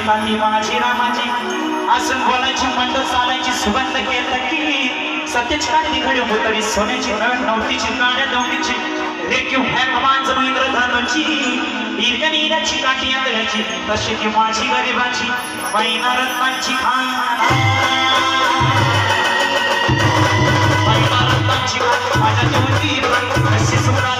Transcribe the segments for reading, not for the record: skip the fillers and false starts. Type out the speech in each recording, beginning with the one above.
काठी माझी रामाची असं बोलायची मंड चालायची सुगंध केतकी सत्यच काठी घडी होतरी सोन्याची नवतीची काड्या दौडीची रेखीव भगवान जमींद्र धनुची इरकनीराची काठी आदळाची तशी ती माझी गरिबाची पैना रत्नांची खान पैना रत्नांची खान माझ्या जेवती कशी सुरा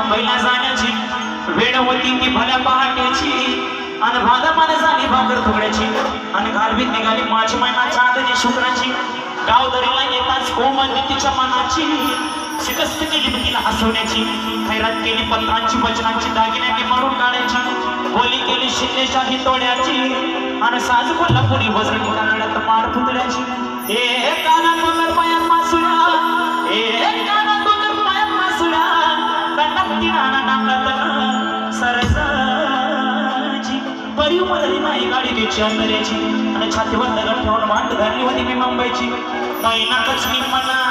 मुंबईला जाण्याची वेळ होती ती भल्या पहाटेची आणि भादपाने झाली भाकर तुकड्याची आणि घालवीत निघाली माझी महिना चांदणी शुक्राची गावदरीला येताच कोमल तिच्या मनाची शिकस्त केली तिला हसवण्याची खैरात केली पत्रांची वचनांची दागिन्यांनी मारून काढायची बोली केली शिंदेशाही तोड्याची आणि साज कोल्हापुरी वजन घोडाकडे मार पुतळ्याची ए काना तोंडर पायात मासुऱ्या ए काना तोंडर पायात मासुऱ्या सरसाची परिव मधली नाही गाडी तिची अंधऱ्याची आणि छातीवर दगड ठेवून वाट धरली होती मी मुंबईची काही नाकच मी मला